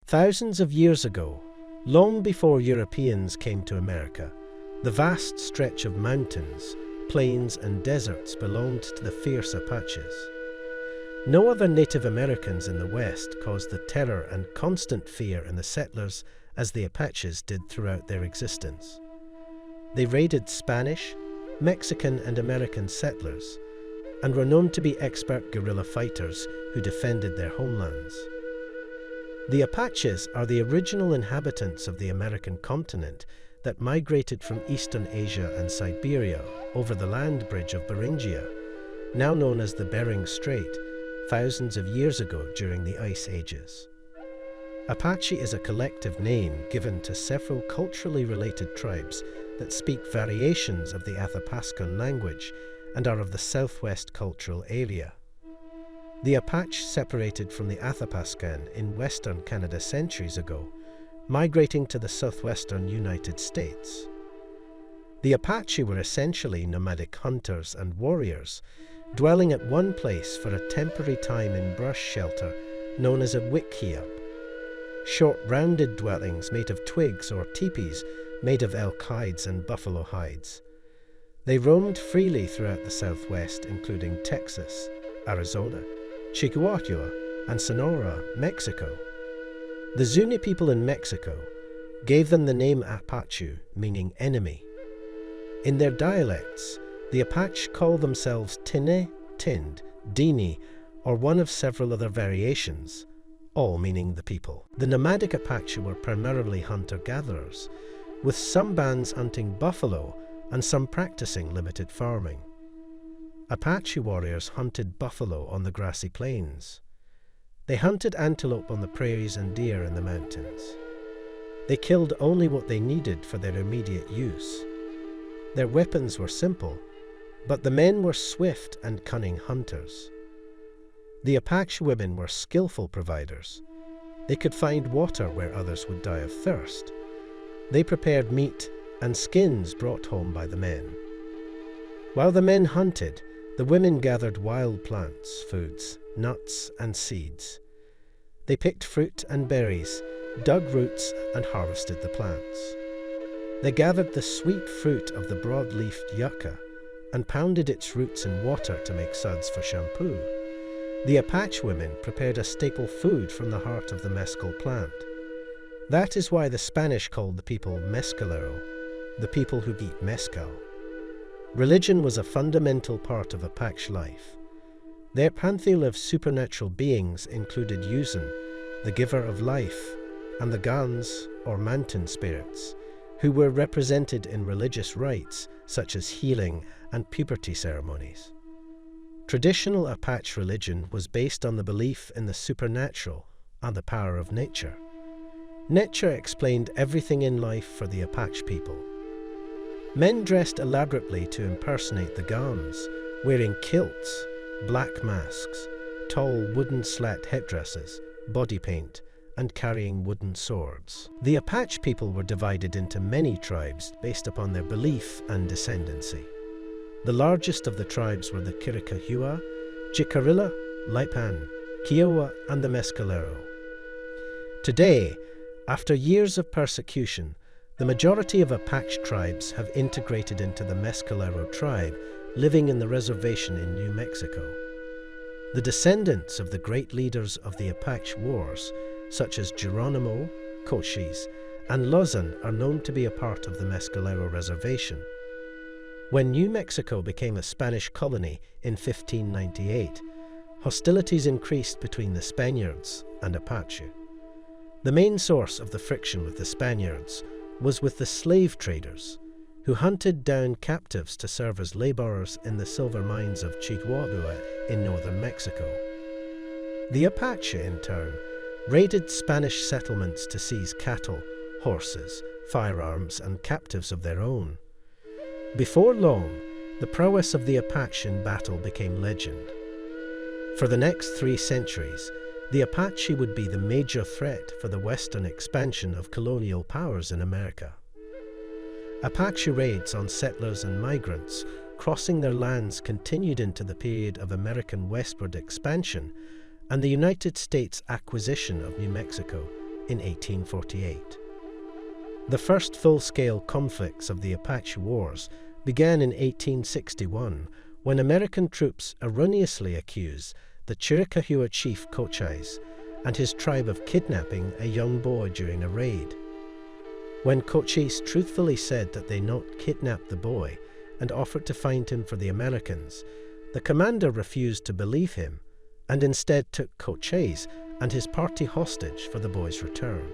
Thousands of years ago, long before Europeans came to America, the vast stretch of mountains, plains and deserts belonged to the fierce Apaches. No other Native Americans in the West caused the terror and constant fear in the settlers as the Apaches did throughout their existence. They raided Spanish, Mexican and American settlers, and were known to be expert guerrilla fighters who defended their homelands. The Apaches are the original inhabitants of the American continent that migrated from Eastern Asia and Siberia over the land bridge of Beringia, now known as the Bering Strait, thousands of years ago during the Ice Ages. Apache is a collective name given to several culturally related tribes that speak variations of the Athapascan language and are of the southwest cultural area. The Apache separated from the Athapascan in western Canada centuries ago, migrating to the southwestern United States. The Apache were essentially nomadic hunters and warriors, dwelling at one place for a temporary time in brush shelter known as a wickiup. Short rounded dwellings made of twigs or teepees made of elk hides and buffalo hides. They roamed freely throughout the Southwest, including Texas, Arizona, Chihuahua, and Sonora, Mexico. The Zuni people in Mexico gave them the name Apache, meaning enemy. In their dialects, the Apache call themselves Tine, Tind, Dini, or one of several other variations, all meaning the people. The nomadic Apache were primarily hunter-gatherers, with some bands hunting buffalo and some practicing limited farming. Apache warriors hunted buffalo on the grassy plains. They hunted antelope on the prairies and deer in the mountains. They killed only what they needed for their immediate use. Their weapons were simple, but the men were swift and cunning hunters. The Apache women were skillful providers. They could find water where others would die of thirst. They prepared meat and skins brought home by the men. While the men hunted, the women gathered wild plants, foods, nuts, and seeds. They picked fruit and berries, dug roots, and harvested the plants. They gathered the sweet fruit of the broad-leafed yucca and pounded its roots in water to make suds for shampoo. The Apache women prepared a staple food from the heart of the mescal plant. That is why the Spanish called the people mescalero, the people who eat mescal. Religion was a fundamental part of Apache life. Their pantheon of supernatural beings included Yuzin, the giver of life, and the Gans, or mountain spirits, who were represented in religious rites such as healing and puberty ceremonies. Traditional Apache religion was based on the belief in the supernatural and the power of nature. Nature explained everything in life for the Apache people. Men dressed elaborately to impersonate the Gans, wearing kilts, black masks, tall wooden slat headdresses, body paint, and carrying wooden swords. The Apache people were divided into many tribes based upon their belief and descendancy. The largest of the tribes were the Chiricahua, Jicarilla, Lipan, Kiowa, and the Mescalero. Today, after years of persecution, the majority of Apache tribes have integrated into the Mescalero tribe, living in the reservation in New Mexico. The descendants of the great leaders of the Apache Wars, such as Geronimo, Cochise, and Lozan, are known to be a part of the Mescalero reservation. When New Mexico became a Spanish colony in 1598, hostilities increased between the Spaniards and Apache. The main source of the friction with the Spaniards was with the slave traders, who hunted down captives to serve as laborers in the silver mines of Chihuahua in northern Mexico. The Apache, in turn, raided Spanish settlements to seize cattle, horses, firearms, and captives of their own. Before long, the prowess of the Apache in battle became legend. For the next 3 centuries, the Apache would be the major threat for the western expansion of colonial powers in America. Apache raids on settlers and migrants crossing their lands continued into the period of American westward expansion and the United States acquisition of New Mexico in 1848. The first full-scale conflicts of the Apache Wars began in 1861 when American troops erroneously accused the Chiricahua chief Cochise and his tribe of kidnapping a young boy during a raid. When Cochise truthfully said that they not kidnapped the boy and offered to find him for the Americans, the commander refused to believe him and instead took Cochise and his party hostage for the boy's return.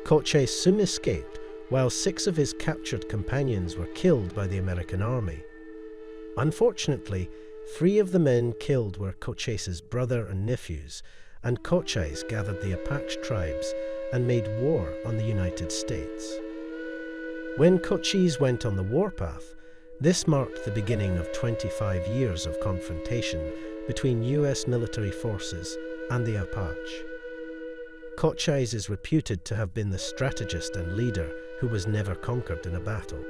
Cochise soon escaped, while 6 of his captured companions were killed by the American army. Unfortunately, 3 of the men killed were Cochise's brother and nephews, and Cochise gathered the Apache tribes and made war on the United States. When Cochise went on the warpath, this marked the beginning of 25 years of confrontation between US military forces and the Apache. Cochise is reputed to have been the strategist and leader who was never conquered in a battle.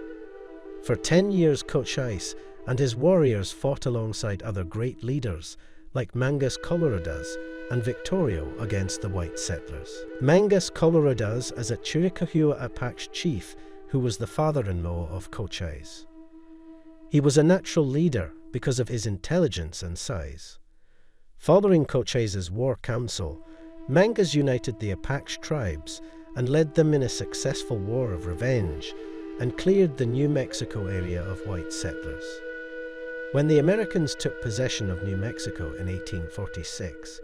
For 10 years, Cochise and his warriors fought alongside other great leaders like Mangus Coloradas and Victorio against the white settlers. Mangus Coloradas is a Chiricahua Apache chief who was the father-in-law of Cochise. He was a natural leader because of his intelligence and size. Following Cochise's war council, Mangus united the Apache tribes and led them in a successful war of revenge and cleared the New Mexico area of white settlers. When the Americans took possession of New Mexico in 1846,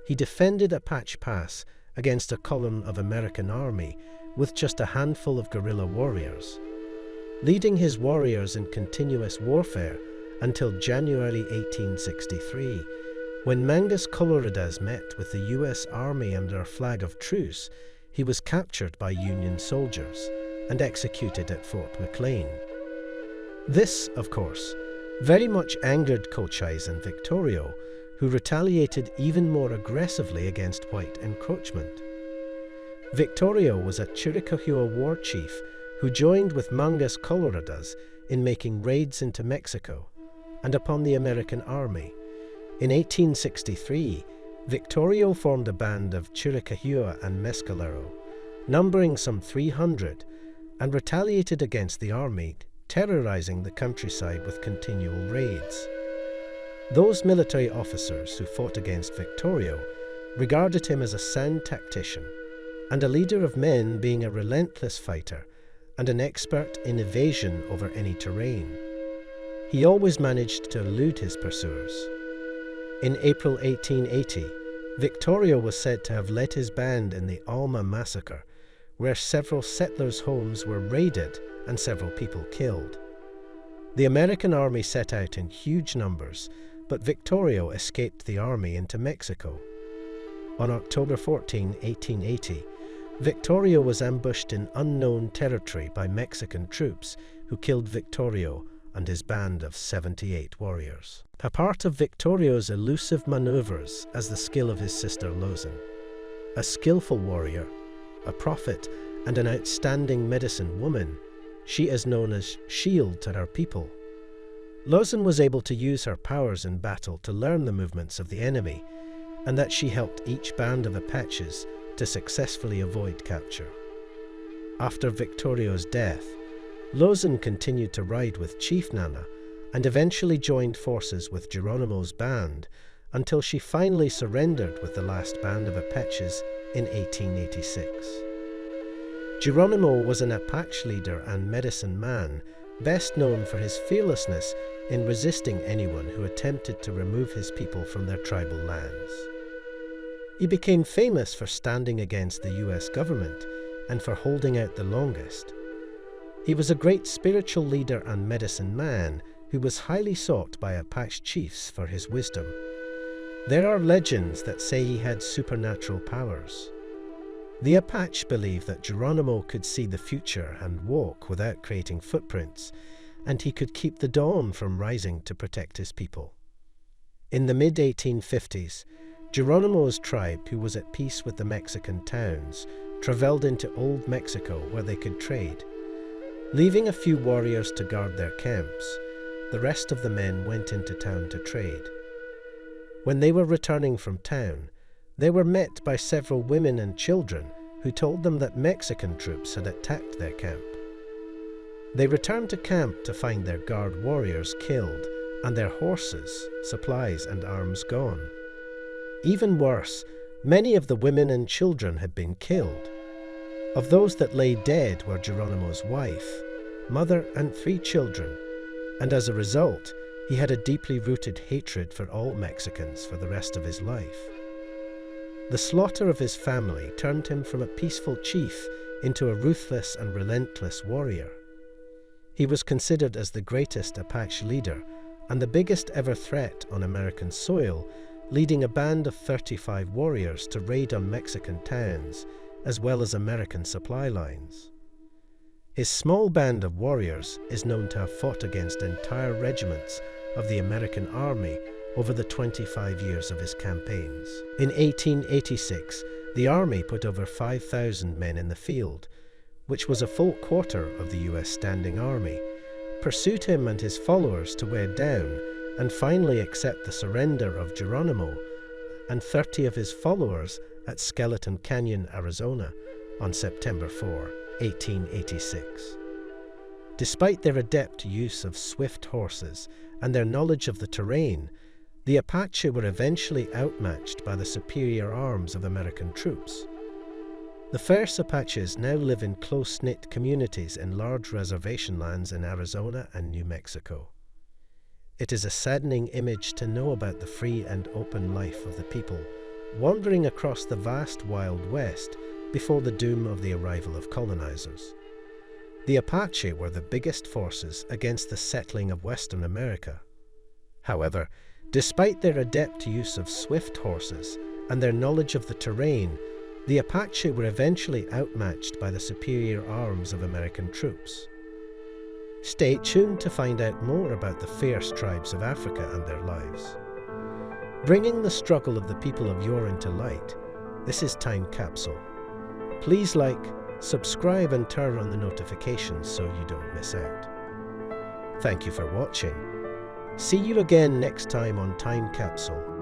he defended Apache Pass against a column of American army with just a handful of guerrilla warriors, leading his warriors in continuous warfare until January 1863, when Mangus Coloradas met with the US Army under a flag of truce. He was captured by Union soldiers and executed at Fort McLean. This, of course, very much angered Cochise and Victorio, who retaliated even more aggressively against white encroachment. Victorio was a Chiricahua war chief who joined with Mangus Coloradas in making raids into Mexico and upon the American army. In 1863, Victorio formed a band of Chiricahua and Mescalero, numbering some 300, and retaliated against the army, terrorizing the countryside with continual raids. Those military officers who fought against Victorio regarded him as a sound tactician and a leader of men, being a relentless fighter and an expert in evasion over any terrain. He always managed to elude his pursuers. In April 1880, Victorio was said to have led his band in the Alma massacre, where several settlers' homes were raided and several people killed. The American army set out in huge numbers, but Victorio escaped the army into Mexico. On October 14, 1880, Victorio was ambushed in unknown territory by Mexican troops who killed Victorio and his band of 78 warriors. A part of Victorio's elusive maneuvers as the skill of his sister Lozin. A skillful warrior, a prophet, and an outstanding medicine woman, she is known as Shield to her people. Lozin was able to use her powers in battle to learn the movements of the enemy, and that she helped each band of Apaches to successfully avoid capture. After Victorio's death, Lozin continued to ride with Chief Nana and eventually joined forces with Geronimo's band until she finally surrendered with the last band of Apaches in 1886. Geronimo was an Apache leader and medicine man, best known for his fearlessness in resisting anyone who attempted to remove his people from their tribal lands. He became famous for standing against the US government and for holding out the longest. He was a great spiritual leader and medicine man who was highly sought by Apache chiefs for his wisdom. There are legends that say he had supernatural powers. The Apache believe that Geronimo could see the future and walk without creating footprints, and he could keep the dawn from rising to protect his people. In the mid-1850s, Geronimo's tribe, who was at peace with the Mexican towns, travelled into Old Mexico where they could trade. Leaving a few warriors to guard their camps, the rest of the men went into town to trade. When they were returning from town, they were met by several women and children who told them that Mexican troops had attacked their camp. They returned to camp to find their guard warriors killed and their horses, supplies and arms gone. Even worse, many of the women and children had been killed. Of those that lay dead were Geronimo's wife, mother and 3 children, and as a result, he had a deeply rooted hatred for all Mexicans for the rest of his life. The slaughter of his family turned him from a peaceful chief into a ruthless and relentless warrior. He was considered as the greatest Apache leader and the biggest ever threat on American soil, leading a band of 35 warriors to raid on Mexican towns, as well as American supply lines. His small band of warriors is known to have fought against entire regiments of the American Army over the 25 years of his campaigns. In 1886, the Army put over 5,000 men in the field, which was a full quarter of the US Standing Army, pursued him and his followers to wear down, and finally accept the surrender of Geronimo and 30 of his followers at Skeleton Canyon, Arizona, on September 4, 1886. Despite their adept use of swift horses and their knowledge of the terrain, the Apache were eventually outmatched by the superior arms of American troops. The first Apaches now live in close-knit communities in large reservation lands in Arizona and New Mexico. It is a saddening image to know about the free and open life of the people wandering across the vast Wild West before the doom of the arrival of colonizers. The Apache were the biggest forces against the settling of Western America. However, despite their adept use of swift horses and their knowledge of the terrain, the Apache were eventually outmatched by the superior arms of American troops. Stay tuned to find out more about the fierce tribes of Africa and their lives. Bringing the struggle of the people of yore into light, this is Time Capsule. Please like, subscribe and turn on the notifications so you don't miss out. Thank you for watching. See you again next time on Time Capsule.